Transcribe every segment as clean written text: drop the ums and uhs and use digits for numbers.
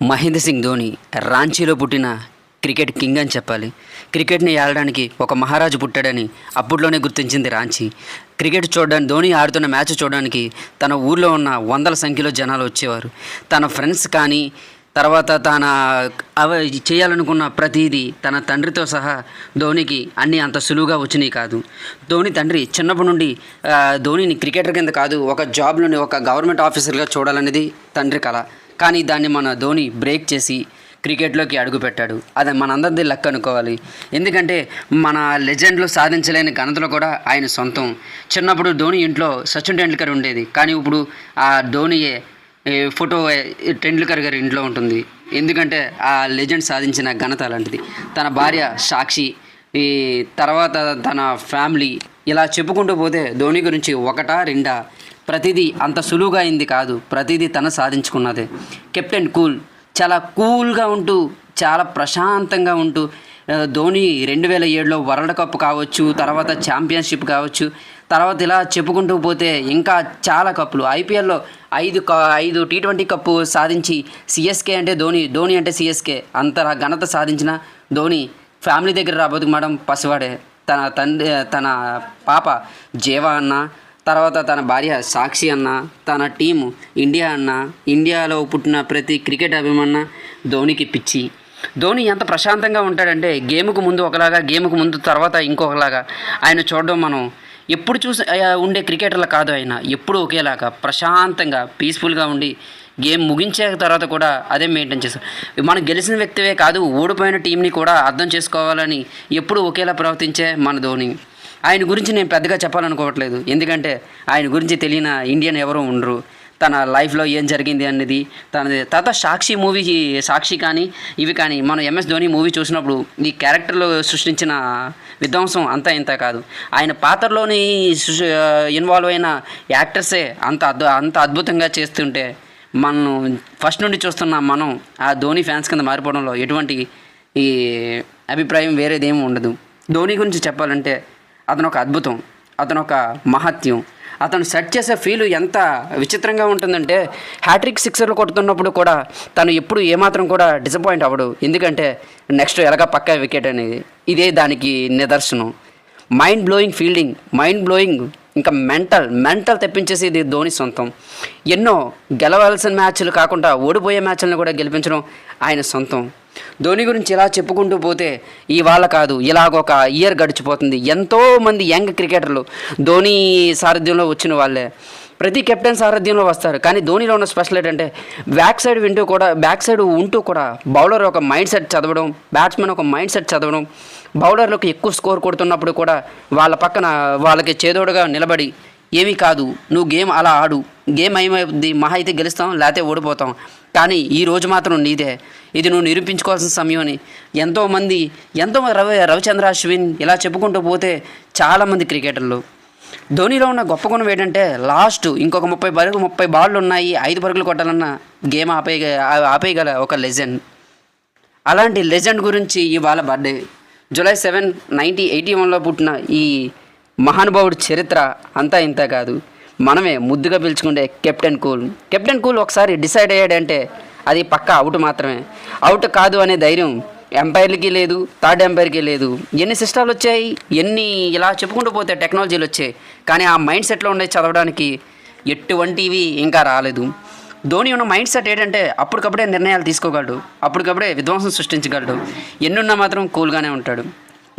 మహేంద్ర సింగ్ ధోని రాంచీలో పుట్టిన cricket king అని చెప్పాలి. క్రికెట్ని ఆడడానికి ఒక మహారాజు పుట్టాడని అప్పట్లోనే గుర్తించింది రాంచీ. క్రికెట్ చూడడానికి, ధోని ఆడుతున్న మ్యాచ్ చూడడానికి తన ఊర్లో ఉన్న వందల సంఖ్యలో జనాలు వచ్చేవారు. తన ఫ్రెండ్స్ కానీ, తర్వాత చేయాలనుకున్న ప్రతిదీ తన తండ్రితో సహా ధోనికి అన్నీ అంత సులువుగా వచ్చినాయి కాదు. ధోని తండ్రి చిన్నప్పటి నుండి ధోనిని క్రికెటర్ కింద కాదు, ఒక జాబ్లోని ఒక గవర్నమెంట్ ఆఫీసర్గా చూడాలనేది తండ్రి కల. కానీ దాన్ని మన ధోని బ్రేక్ చేసి క్రికెట్లోకి అడుగుపెట్టాడు. అది మనందరిది లక్ అనుకోవాలి. ఎందుకంటే మన లెజెండ్లు సాధించలేని ఘనతలు కూడా ఆయన సొంతం. చిన్నప్పుడు ధోని ఇంట్లో సచిన్ టెండూల్కర్ ఉండేది, కానీ ఇప్పుడు ఆ ధోనియే ఫోటో టెండూల్కర్ గారి ఇంట్లో ఉంటుంది. ఎందుకంటే ఆ లెజెండ్ సాధించిన ఘనత అలాంటిది. తన భార్య సాక్షి, ఈ తర్వాత తన ఫ్యామిలీ, ఇలా చెప్పుకుంటూ పోతే ధోని గురించి ఒకటా రెండా, ప్రతిదీ అంత సులువుగా అయింది కాదు. ప్రతిదీ తన సాధించుకున్నదే. కెప్టెన్ కూల్, చాలా కూల్గా ఉంటూ, చాలా ప్రశాంతంగా ఉంటూ ధోని 2007లో వరల్డ్ కప్ కావచ్చు, తర్వాత ఛాంపియన్షిప్ కావచ్చు, తర్వాత ఇలా చెప్పుకుంటూ పోతే ఇంకా చాలా కప్పులు, ఐపీఎల్లో 5 T20 కప్పు సాధించి, సిఎస్కే అంటే ధోని అంటే సిఎస్కే అంత ఘనత సాధించిన ధోని ఫ్యామిలీ దగ్గర రాబోతుకు మేడం పసివాడే. తన పాప జీవా అన్న, తర్వాత తన భార్య సాక్షి అన్న, తన టీము ఇండియా అన్న, ఇండియాలో పుట్టిన ప్రతి క్రికెట్ అభిమాన ధోనికి పిచ్చి. ధోని ఎంత ప్రశాంతంగా ఉంటాడంటే గేమ్కు ముందు ఒకలాగా, గేమ్కు ముందు తర్వాత ఇంకొకలాగా ఆయన చూడడం మనం ఎప్పుడు చూసి ఉండే క్రికెటర్లు కాదు. ఆయన ఎప్పుడు ఒకేలాగా ప్రశాంతంగా పీస్ఫుల్గా ఉండి గేమ్ ముగించే తర్వాత కూడా అదే మెయింటైన్ చేస్తాం. మనం గెలిచిన వ్యక్తివే కాదు, ఓడిపోయిన టీంని కూడా అర్థం చేసుకోవాలని ఎప్పుడు ఒకేలా ప్రవర్తించే మన ధోని. ఆయన గురించి నేను పెద్దగా చెప్పాలనుకోవట్లేదు, ఎందుకంటే ఆయన గురించి తెలియని ఇండియన్ ఎవరూ ఉండరు. తన లైఫ్లో ఏం జరిగింది అనేది తనది. తర్వాత సాక్షి కానీ ఇవి కానీ మనం MS ధోని మూవీ చూసినప్పుడు ఈ క్యారెక్టర్లో సృష్టించిన విధ్వంసం అంతా ఇంత కాదు. ఆయన పాత్రలోని ఇన్వాల్వ్ అయిన యాక్టర్సే అంత అద్భుతంగా చేస్తుంటే మనం ఫస్ట్ నుండి చూస్తున్న మనం ఆ ధోని ఫ్యాన్స్ కింద మారిపోవడంలో ఎటువంటి ఈ అభిప్రాయం వేరేదేమీ ఉండదు. ధోని గురించి చెప్పాలంటే అతను ఒక అద్భుతం, అతను ఒక మహత్యం. అతను సెట్ చేసే ఫీలు ఎంత విచిత్రంగా ఉంటుందంటే హ్యాట్రిక్ సిక్సర్లు కొడుతున్నప్పుడు కూడా తను ఎప్పుడు ఏమాత్రం కూడా డిసప్పాయింట్ అవ్వడు. ఎందుకంటే నెక్స్ట్ ఎలాగ పక్కా వికెట్ అనేది ఇదే దానికి నిదర్శనం. Mind blowing fielding, mind blowing, ఇంకా మెంటల్ తెప్పించేసి ఇది ధోని సొంతం. ఎన్నో గెలవాల్సిన మ్యాచ్లు కాకుండా ఓడిపోయే మ్యాచ్లను కూడా గెలిపించడం ఆయన సొంతం. ధోని గురించి ఇలా చెప్పుకుంటూ పోతే ఇవాళ కాదు, ఇలాగొక ఇయర్ గడిచిపోతుంది. ఎంతోమంది యంగ్ క్రికెటర్లు ధోని సారథ్యంలో వచ్చిన వాళ్ళే. ప్రతి కెప్టెన్ సారథ్యంలో వస్తారు, కానీ ధోనిలో ఉన్న స్పెషల్ ఏంటంటే బ్యాక్ సైడ్ ఉంటూ కూడా బౌలర్ ఒక మైండ్ సెట్ చదవడం, బ్యాట్స్మెన్ ఒక మైండ్ సెట్ చదవడం, బౌలర్లకు ఎక్కువ స్కోర్ కొడుతున్నప్పుడు కూడా వాళ్ళ పక్కన వాళ్ళకి చేదోడుగా నిలబడి ఏమీ కాదు, నువ్వు గేమ్ అలా ఆడు, గేమ్ ఏమైంది, మహా అయితే గెలుస్తాం లేకపోతే ఓడిపోతాం, కానీ ఈ రోజు మాత్రం నీదే, ఇది నువ్వు నిరూపించుకోవాల్సిన సమయం అని ఎంతోమంది రవిచంద్ర అశ్విన్ ఇలా చెప్పుకుంటూ పోతే చాలామంది క్రికెటర్లు. ధోనిలో ఉన్న గొప్ప గుణం ఏంటంటే లాస్ట్ ఇంకొక 30 బాళ్ళు ఉన్నాయి, 5 పరుగులు కొట్టాలన్న గేమ్ ఆపేయగల ఒక లెజెండ్. అలాంటి లెజెండ్ గురించి ఇవాళ బర్త్డే July 7, 1981లో పుట్టిన ఈ మహానుభావుడి చరిత్ర అంతా ఇంత కాదు. మనమే ముద్దుగా పిలుచుకుంటే కెప్టెన్ కూల్ ఒకసారి డిసైడ్ అయ్యాడంటే అది పక్కా అవుట్ మాత్రమే. అవుట్ కాదు అనే ధైర్యం ఎంపైర్లకి లేదు, థర్డ్ ఎంపైర్కి లేదు. ఎన్ని సిస్టాలు వచ్చాయి, ఎన్ని ఇలా చెప్పుకుంటూ పోతే టెక్నాలజీలు వచ్చాయి, కానీ ఆ మైండ్ సెట్లో ఉండే చదవడానికి ఎటువంటివి ఇంకా రాలేదు. ధోని ఉన్న మైండ్ సెట్ ఏంటంటే అప్పటికప్పుడే నిర్ణయాలు తీసుకోగలడు, అప్పటికప్పుడే విధ్వంసం సృష్టించగలడు. ఎన్నున్నా మాత్రం కూల్గానే ఉంటాడు.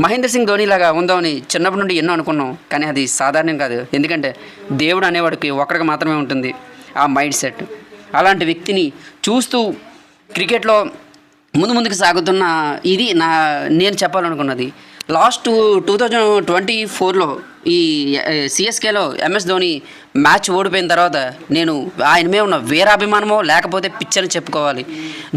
మహేంద్ర సింగ్ ధోని లాగా ఉందామని చిన్నప్పటి నుండి ఎన్నో అనుకున్నాం, కానీ అది సాధారణం కాదు. ఎందుకంటే దేవుడు అనేవాడికి ఒక్కడికి మాత్రమే ఉంటుంది ఆ మైండ్ సెట్. అలాంటి వ్యక్తిని చూస్తూ క్రికెట్లో ముందుకు సాగుతున్న ఇది నేను చెప్పాలనుకున్నది. లాస్ట్ 2024లో ఈ సిఎస్కేలో MS ధోని మ్యాచ్ ఓడిపోయిన తర్వాత నేను ఆయన మీద ఉన్న వీరాభిమానమో లేకపోతే పిచ్చని చెప్పుకోవాలి.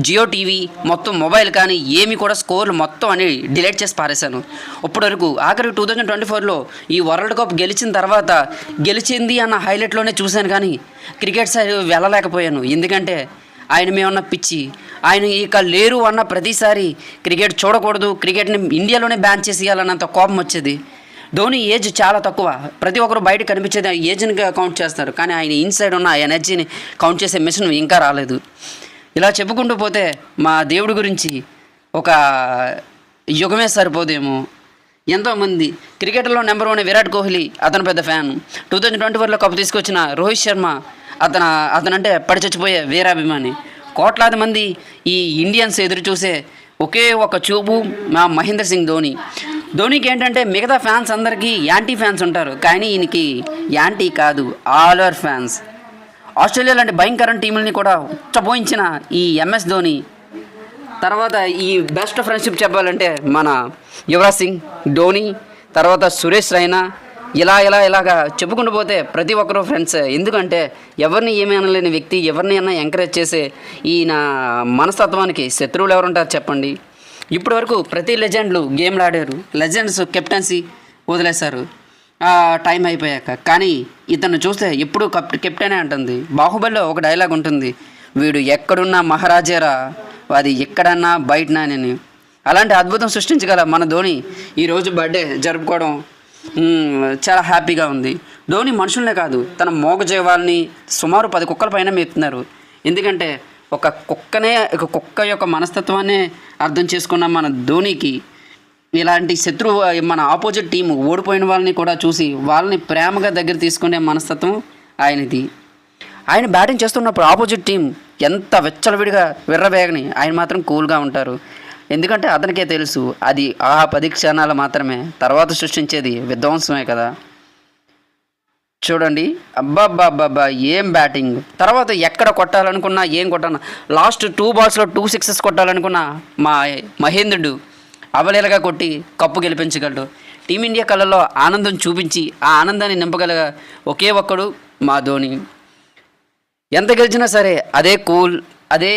జియో టీవీ మొత్తం మొబైల్ కానీ ఏమి కూడా స్కోర్లు మొత్తం అని డిలీట్ చేసి పారేశాను. ఇప్పటివరకు ఆఖరి 2024లో ఈ వరల్డ్ కప్ గెలిచిన తర్వాత గెలిచింది అన్న హైలైట్లోనే చూశాను, కానీ క్రికెట్ సైడ్ వెళ్ళలేకపోయాను. ఎందుకంటే ఆయన మీద ఉన్న పిచ్చి. ఆయన ఇక లేరు అన్న ప్రతిసారి క్రికెట్ చూడకూడదు, క్రికెట్ని ఇండియాలోనే బ్యాన్ చేసేయాలన్నంత కోపం వచ్చేది. ధోని ఏజ్ చాలా తక్కువ, ప్రతి ఒక్కరు బయట కనిపించేది ఏజ్ని కౌంట్ చేస్తారు, కానీ ఆయన ఇన్సైడ్ ఉన్న ఎనర్జీని కౌంట్ చేసే మిషన్ ఇంకా రాలేదు. ఇలా చెప్పుకుంటూ పోతే మా దేవుడి గురించి ఒక యుగమే సరిపోదేమో. ఎంతోమంది క్రికెట్లో నెంబర్ 1 విరాట్ కోహ్లీ, అతను పెద్ద ఫ్యాన్. 2024లో కప్పు తీసుకొచ్చిన రోహిత్ శర్మ, అతనంటే పడి చచ్చిపోయే వీరాభిమాని. కోట్లాది మంది ఈ ఇండియన్స్ ఎదురు చూసే ఒకే ఒక చూపు మా మహేంద్ర సింగ్ ధోని. ధోనికి ఏంటంటే మిగతా ఫ్యాన్స్ అందరికీ యాంటీ ఫ్యాన్స్ ఉంటారు, కానీ ఈయనకి యాంటీ కాదు, ఆల్ ఓవర్ ఫ్యాన్స్. ఆస్ట్రేలియా లాంటి భయంకర టీముల్ని కూడా ఉచ్చబోయించిన ఈ ఎంఎస్ ధోని తర్వాత ఈ బెస్ట్ ఫ్రెండ్షిప్ చెప్పాలంటే మన యువరాజ్ సింగ్, ధోని, తర్వాత సురేష్ రైనా, ఇలాగా చెప్పుకుంటూ పోతే ప్రతి ఒక్కరూ ఫ్రెండ్స్. ఎందుకంటే ఎవరిని ఏమీ అనలేని వ్యక్తి, ఎవరిని అయినా ఎంకరేజ్ చేసే ఈయన మనస్తత్వానికి శత్రువులు ఎవరుంటారు చెప్పండి. ఇప్పటి వరకు ప్రతి లెజెండ్లు గేమ్లు ఆడారు, లెజెండ్స్ కెప్టెన్సీ వదిలేశారు టైం అయిపోయాక. కానీ ఇతను చూస్తే ఎప్పుడూ కెప్టెనే అంటుంది. బాహుబలిలో ఒక డైలాగ్ ఉంటుంది, వీడు ఎక్కడున్నా మహారాజేరా, అది ఎక్కడన్నా బయటనా అని. అలాంటి అద్భుతం సృష్టించగల మన ధోని ఈరోజు బర్త్డే జరుపుకోవడం చాలా హ్యాపీగా ఉంది. ధోని మనుషులనే కాదు, తన మోగజీవాల్ని సుమారు 10 కుక్కల పైన మేపుతున్నారు. ఎందుకంటే ఒక కుక్క యొక్క మనస్తత్వాన్ని అర్థం చేసుకున్న మన ధోనికి ఇలాంటి శత్రువు, మన ఆపోజిట్ టీం ఓడిపోయిన వాళ్ళని కూడా చూసి వాళ్ళని ప్రేమగా దగ్గర తీసుకునే మనస్తత్వం ఆయనది. ఆయన బ్యాటింగ్ చేస్తున్నప్పుడు ఆపోజిట్ టీం ఎంత వెచ్చలవిడిగా విర్రవేగని ఆయన మాత్రం కూల్గా ఉంటారు. ఎందుకంటే అతనికే తెలుసు అది ఆ 10 క్షణాలు మాత్రమే, తర్వాత సృష్టించేది విధ్వంసమే కదా. చూడండి, అబ్బాబ్బాబ్బా ఏం బ్యాటింగ్. తర్వాత ఎక్కడ కొట్టాలనుకున్నా, ఏం కొట్టాలన్నా, లాస్ట్ 2 బాల్స్లో 2 సిక్సెస్ కొట్టాలనుకున్న మా మహేంద్రుడు అవలీలగా కొట్టి కప్పు గెలిపించగలడు. టీమిండియా కళ్ళల్లో ఆనందం చూపించి ఆ ఆనందాన్ని నింపగల ఒకే ఒక్కడు మా ధోని. ఎంత గెలిచినా సరే అదే కూల్, అదే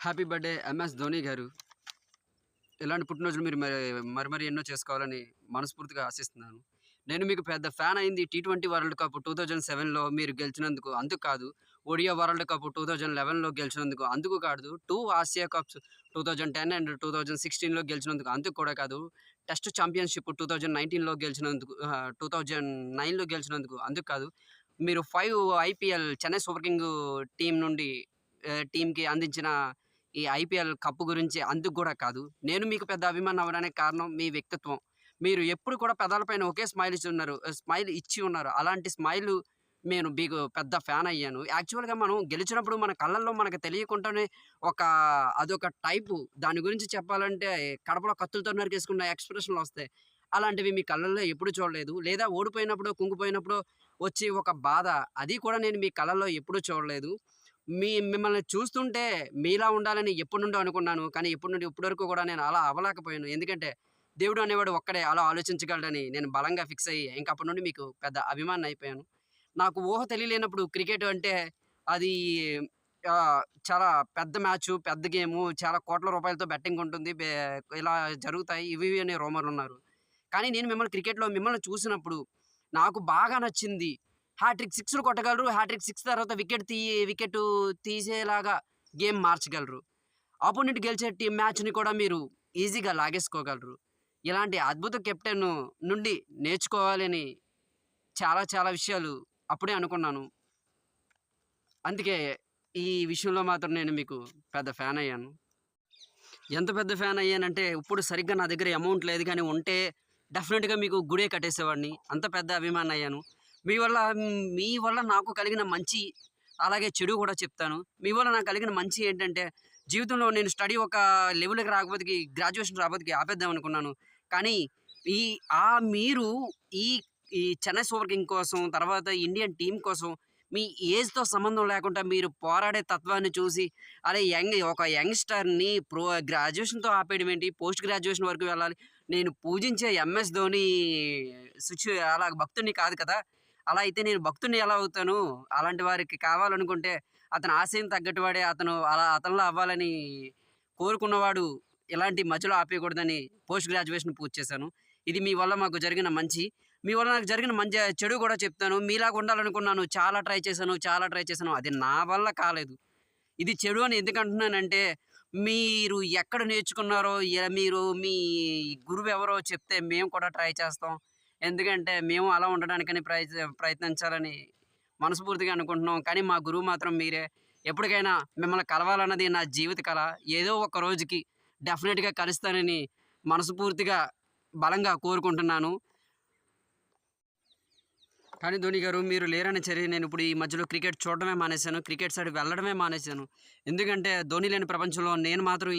హ్యాపీ బర్త్డే ఎంఎస్ ధోని గారు. ఇలాంటి పుట్టినరోజులు మీరు మరి ఎన్నో చేసుకోవాలని మనస్ఫూర్తిగా ఆశిస్తున్నాను. నేను మీకు పెద్ద ఫ్యాన్ అయింది T20 వరల్డ్ కప్ 2007లో మీరు గెలిచినందుకు, అందుకు కాదు. ఒడియా వరల్డ్ కప్ 2011లో గెలిచినందుకు, అందుకు కాదు. 2 ఆసియా కప్స్ 2010 అండ్ 2016లో గెలిచినందుకు, అందుకు కూడా కాదు. టెస్ట్ ఛాంపియన్షిప్ 2019లో గెలిచినందుకు, 2009లో గెలిచినందుకు, అందుకు కాదు. మీరు 5 ఐపీఎల్ చెన్నై సూపర్ కింగ్ టీంకి అందించిన ఈ ఐపీఎల్ కప్పు గురించి, అందుకు కూడా కాదు. నేను మీకు పెద్ద అభిమానం అవ్వడానికి కారణం మీ వ్యక్తిత్వం. మీరు ఎప్పుడు కూడా పెదాలపైన ఒకే స్మైల్ ఇచ్చి ఉన్నారు. అలాంటి స్మైల్ నేను మీకు పెద్ద ఫ్యాన్ అయ్యాను. యాక్చువల్గా మనం గెలిచినప్పుడు మన కళ్ళల్లో మనకు తెలియకుండానే అదొక టైపు. దాని గురించి చెప్పాలంటే కడపలో కత్తులతో నరికేసుకున్న ఎక్స్ప్రెషన్లు వస్తాయి. అలాంటివి మీ కళ్ళల్లో ఎప్పుడు చూడలేదు. లేదా ఓడిపోయినప్పుడు, కుంగిపోయినప్పుడు వచ్చి ఒక బాధ, అది కూడా నేను మీ కళ్ళల్లో ఎప్పుడూ చూడలేదు. మిమ్మల్ని చూస్తుంటే మీలా ఉండాలని ఎప్పటి నుండో అనుకున్నాను. కానీ ఇప్పటి నుండి ఇప్పటి వరకు కూడా నేను అలా అవ్వలేకపోయాను. ఎందుకంటే దేవుడు అనేవాడు ఒక్కడే అలా ఆలోచించగలడని నేను బలంగా ఫిక్స్ అయ్యి ఇంక అప్పటి నుండి మీకు పెద్ద అభిమాని అయిపోయాను. నాకు ఊహ తెలియలేనప్పుడు క్రికెట్ అంటే అది చాలా పెద్ద మ్యాచు, పెద్ద గేము, చాలా కోట్ల రూపాయలతో బెట్టింగ్ ఉంటుంది. ఇలా జరుగుతాయి ఇవి అనే రూమర్లున్నారు. కానీ నేను మిమ్మల్ని చూసినప్పుడు నాకు బాగా నచ్చింది. హ్యాట్రిక్ సిక్స్‌లు కొట్టగలరు. హ్యాట్రిక్ సిక్స్ తర్వాత వికెట్ తీసేలాగా గేమ్ మార్చగలరు. అపోనెంట్ గెలిచే మ్యాచ్‌ని కూడా మీరు ఈజీగా లాగేసుకోగలరు. ఇలాంటి అద్భుత కెప్టెన్ నుండి నేర్చుకోవాలని చాలా చాలా విషయాలు అప్పుడే అనుకున్నాను. అందుకే ఈ విషయంలో మాత్రం నేను మీకు పెద్ద ఫ్యాన్ అయ్యాను. ఎంత పెద్ద ఫ్యాన్ అయ్యానంటే ఇప్పుడు సరిగ్గా నా దగ్గర అమౌంట్ లేదు, కానీ ఉంటే డెఫినెట్‌గా మీకు గుడే కట్టేసేవాడిని. అంత పెద్ద అభిమాని అయ్యాను. మీ వల్ల నాకు కలిగిన మంచి, అలాగే చెడు కూడా చెప్తాను. మీ వల్ల నాకు కలిగిన మంచి ఏంటంటే, జీవితంలో నేను స్టడీ ఒక లెవెల్‌కి రాకపోతే, గ్రాడ్యుయేషన్ రాకపోతే ఆపేద్దాం అనుకున్నాను. కానీ మీరు ఈ ఈ చెన్నై సూపర్ కింగ్ కోసం, తర్వాత ఇండియన్ టీమ్ కోసం మీ ఏజ్‌తో సంబంధం లేకుండా మీరు పోరాడే తత్వాన్ని చూసి, అరే ఒక యంగ్‌స్టర్‌ని గ్రాడ్యుయేషన్‌తో ఆపేయడం ఏంటి, పోస్ట్ గ్రాడ్యుయేషన్ వరకు వెళ్ళాలి. నేను పూజించే ఎంఎస్ ధోని అలా భక్తుడిని కాదు కదా! అలా అయితే నేను భక్తుడిని ఎలా అవుతాను? అలాంటి వారికి కావాలనుకుంటే అతని ఆశయం తగ్గట్టువాడే, అతనిలా అవ్వాలని కోరుకున్నవాడు ఇలాంటి మధ్యలో ఆపేయకూడదని పోస్ట్ గ్రాడ్యుయేషన్ పూర్తి చేశాను. ఇది మీ వల్ల మాకు జరిగిన మంచి. మీ వల్ల నాకు జరిగిన చెడు కూడా చెప్తాను. మీలాగా ఉండాలనుకున్నాను. చాలా ట్రై చేశాను. అది నా వల్ల కాలేదు. ఇది చెడు అని ఎందుకు అంటున్నానంటే, మీరు ఎక్కడ నేర్చుకున్నారో, మీరు మీ గురువెవరో చెప్తే మేము కూడా ట్రై చేస్తాం. ఎందుకంటే మేము అలా ఉండడానికని ప్రయత్నించాలని మనస్ఫూర్తిగా అనుకుంటున్నాం. కానీ మా గురువు మాత్రం మీరే. ఎప్పటికైనా మిమ్మల్ని కలవాలన్నది నా జీవిత కల. ఏదో ఒక రోజుకి డెఫినెట్‌గా కలుస్తానని మనస్ఫూర్తిగా, బలంగా కోరుకుంటున్నాను. కానీ ధోని గారు మీరు లేరని నేను ఇప్పుడు ఈ మధ్యలో క్రికెట్ చూడడమే మానేశాను. క్రికెట్ సైడ్ వెళ్ళడమే మానేశాను. ఎందుకంటే ధోని లేని ప్రపంచంలో నేను మాత్రం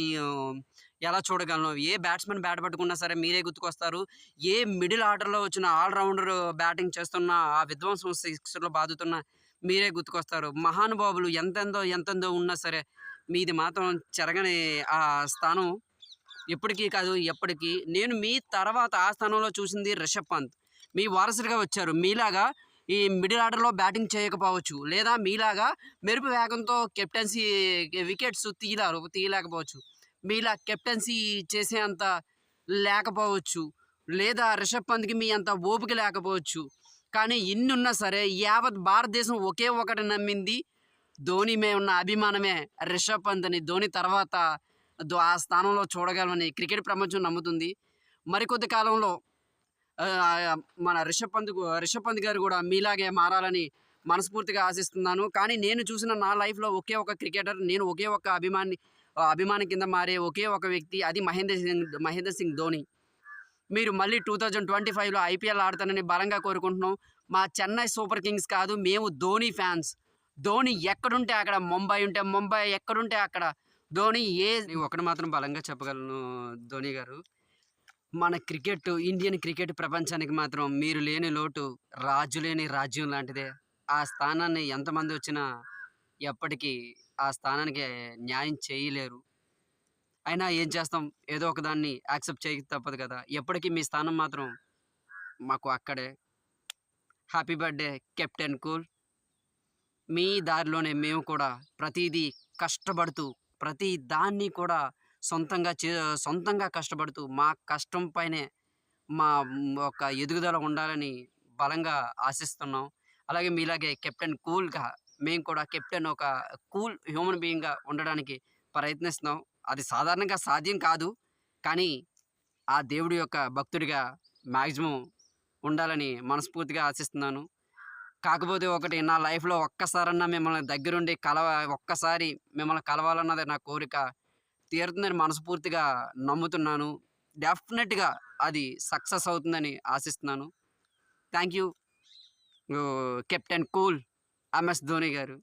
ఎలా చూడగలను? ఏ బ్యాట్స్‌మెన్ బ్యాట్ పట్టుకున్నా సరే మీరే గుర్తుకొస్తారు. ఏ మిడిల్ ఆర్డర్‌లో వచ్చిన ఆల్ రౌండర్ బ్యాటింగ్ చేస్తున్న ఆ విధ్వంసం సిక్సర్‌లు బాదుతున్న మీరే గుర్తుకొస్తారు. మహానుభావులు ఎంతెంతో ఉన్నా సరే మీది మాత్రం చెరగని ఆ స్థానం ఎప్పటికీ కాదు, ఎప్పటికీ. నేను మీ తర్వాత ఆ స్థానంలో చూసింది రిషబ్ పంత్. మీ వారసుడిగా వచ్చారు. మీలాగా ఈ మిడిల్ ఆర్డర్‌లో బ్యాటింగ్ చేయకపోవచ్చు. లేదా మీలాగా మెరుపు వేగంతో కెప్టెన్సీ వికెట్స్ తీయలేకపోవచ్చు. మీలా కెప్టెన్సీ చేసే అంత లేకపోవచ్చు. లేదా రిషబ్ పంత్‌కి మీ అంత ఓపిక లేకపోవచ్చు. కానీ ఇన్నున్నా సరే యావత్ భారతదేశం ఒకే ఒకటి నమ్మింది ధోని మీద ఉన్న అభిమానమే రిషబ్ పంత్ అని. ధోని తర్వాత ఆ స్థానంలో చూడగలమని క్రికెట్ ప్రపంచం నమ్ముతుంది. మరికొద్ది కాలంలో మన రిషబ్ పంత్ గారు కూడా మీలాగే మారాలని మనస్ఫూర్తిగా ఆశిస్తున్నాను. కానీ నేను చూసిన నా లైఫ్‌లో ఒకే ఒక క్రికెటర్, నేను ఒకే ఒక అభిమాని కింద మారే ఒకే ఒక వ్యక్తి, అది మహేంద్ర సింగ్ ధోని. మీరు మళ్ళీ 2025లో ఐపీఎల్ ఆడతానని బలంగా కోరుకుంటున్నాం. మా చెన్నై సూపర్ కింగ్స్ కాదు, మేము ధోని ఫ్యాన్స్. ధోని ఎక్కడుంటే అక్కడ, ముంబై ఉంటే ముంబై, ఎక్కడుంటే అక్కడ ధోని. ఒకటి మాత్రం బలంగా చెప్పగలను ధోని గారు, మన ఇండియన్ క్రికెట్ ప్రపంచానికి మాత్రం మీరు లేని లోటు రాజు లేని రాజ్యం లాంటిదే. ఆ స్థానాన్ని ఎంతమంది వచ్చినా ఎప్పటికీ ఆ స్థానానికి న్యాయం చేయలేరు. అయినా ఏం చేస్తాం, ఏదో ఒకదాన్ని యాక్సెప్ట్ చేయక తప్పదు కదా! ఎప్పటికీ మీ స్థానం మాత్రం మాకు అక్కడే. Happy birthday captain cool. మీ దారిలోనే మేము కూడా ప్రతీదీ కష్టపడుతూ, ప్రతి దాన్ని కూడా సొంతంగా కష్టపడుతూ, మా కష్టం పైనే మా ఒక ఎదుగుదల ఉండాలని బలంగా ఆశిస్తున్నాం. అలాగే మీలాగే కెప్టెన్ కూల్‌గా మేము కూడా ఒక కూల్ హ్యూమన్ బీయింగ్‌గా ఉండడానికి ప్రయత్నిస్తున్నాం. అది సాధారణంగా సాధ్యం కాదు. కానీ ఆ దేవుడి యొక్క భక్తుడిగా మాక్సిమం ఉండాలని మనస్ఫూర్తిగా ఆశిస్తున్నాను. కాకపోతే ఒకటి, నా లైఫ్‌లో ఒక్కసారన్నా మిమ్మల్ని దగ్గరుండి ఒక్కసారి మిమ్మల్ని కలవాలన్నదే నా కోరిక. తీరుతుందని మనస్ఫూర్తిగా నమ్ముతున్నాను. డెఫినెట్‌గా అది సక్సెస్ అవుతుందని ఆశిస్తున్నాను. Thank you captain cool MS Dhoni గారు.